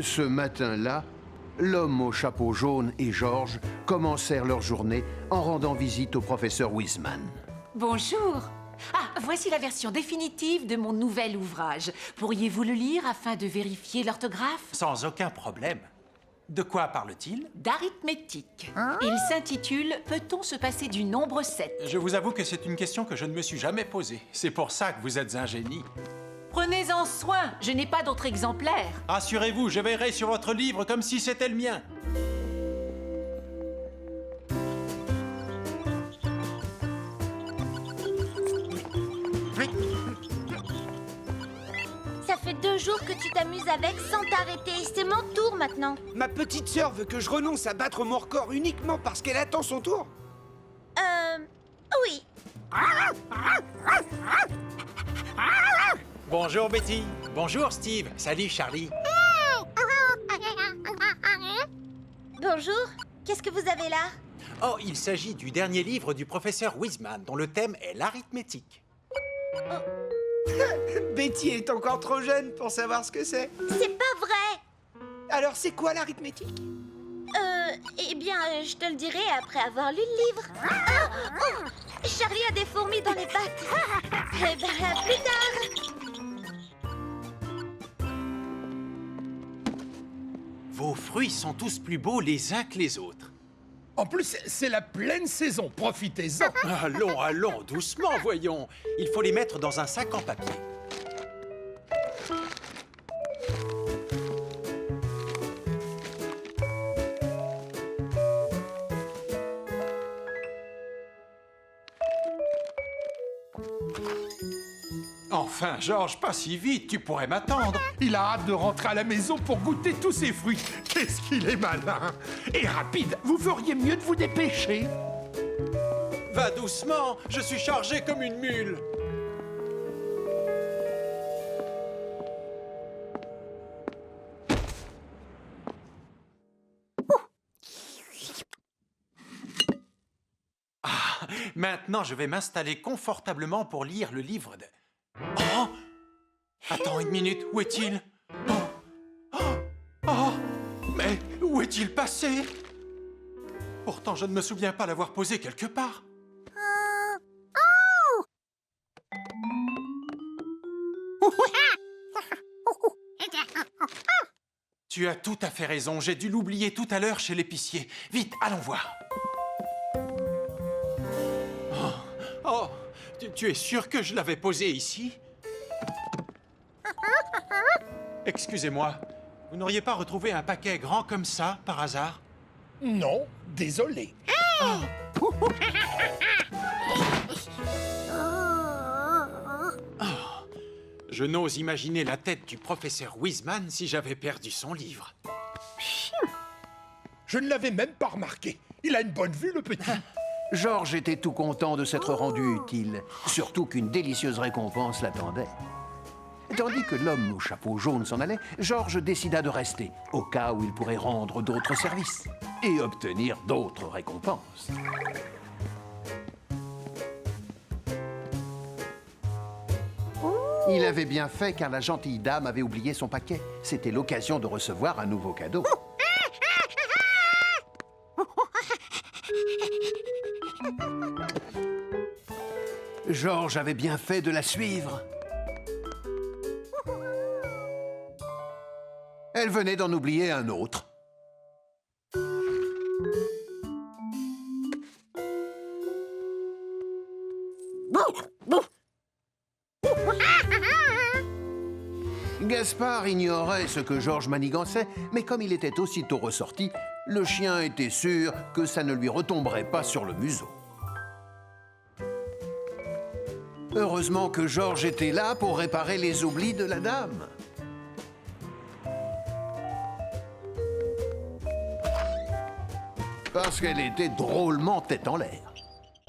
Ce matin-là, l'homme au chapeau jaune et George commencèrent leur journée en rendant visite au professeur Wiseman. Bonjour. Ah, voici la version définitive de mon nouvel ouvrage. Pourriez-vous le lire afin de vérifier l'orthographe? Sans aucun problème. De quoi parle-t-il? D'arithmétique. Il s'intitule « Peut-on se passer du nombre 7 ?» Je vous avoue que c'est une question que je ne me suis jamais posée. C'est pour ça que vous êtes un génie. Prenez-en soin, je n'ai pas d'autre exemplaire. Rassurez-vous, je veillerai sur votre livre comme si c'était le mien. Ça fait 2 jours que tu t'amuses avec sans t'arrêter. C'est mon tour maintenant. Ma petite sœur veut que je renonce à battre mon record uniquement parce qu'elle attend son tour. Oui. Bonjour Betty. Bonjour Steve. Salut Charlie. Bonjour. Qu'est-ce que vous avez là? Oh, il s'agit du dernier livre du professeur Wiseman, dont le thème est l'arithmétique. Betty est encore trop jeune pour savoir ce que c'est. C'est pas vrai. Alors c'est quoi l'arithmétique? Eh bien, je te le dirai après avoir lu le livre. Charlie a des fourmis dans les pattes. Eh ben, à plus tard. Vos fruits sont tous plus beaux les uns que les autres. En plus, c'est la pleine saison, profitez-en. Allons, allons, doucement, voyons. Il faut les mettre dans un sac en papier. Enfin, George, pas si vite, tu pourrais m'attendre. Il a hâte de rentrer à la maison pour goûter tous ses fruits. Qu'est-ce qu'il est malin. Et rapide, vous feriez mieux de vous dépêcher. Va doucement, je suis chargé comme une mule. Ah, maintenant je vais m'installer confortablement pour lire le livre de... Oh! Attends une minute, où est-il? Oh! Oh! Oh! Mais où est-il passé? Pourtant, je ne me souviens pas l'avoir posé quelque part. Tu as tout à fait raison, j'ai dû l'oublier tout à l'heure chez l'épicier. Vite, allons voir. Oh, tu es sûr que je l'avais posé ici? Excusez-moi, vous n'auriez pas retrouvé un paquet grand comme ça, par hasard? Non, désolé. Je n'ose imaginer la tête du professeur Wiseman si j'avais perdu son livre. Je ne l'avais même pas remarqué. Il a une bonne vue, le petit. George était tout content de s'être rendu utile, surtout qu'une délicieuse récompense l'attendait. Tandis que l'homme au chapeau jaune s'en allait, George décida de rester, au cas où il pourrait rendre d'autres services et obtenir d'autres récompenses. Il avait bien fait car la gentille dame avait oublié son paquet. C'était l'occasion de recevoir un nouveau cadeau. George avait bien fait de la suivre. Elle venait d'en oublier un autre. Gaspard ignorait ce que George manigançait, mais comme il était aussitôt ressorti, le chien était sûr que ça ne lui retomberait pas sur le museau. Heureusement que George était là pour réparer les oublis de la dame. Parce qu'elle était drôlement tête en l'air.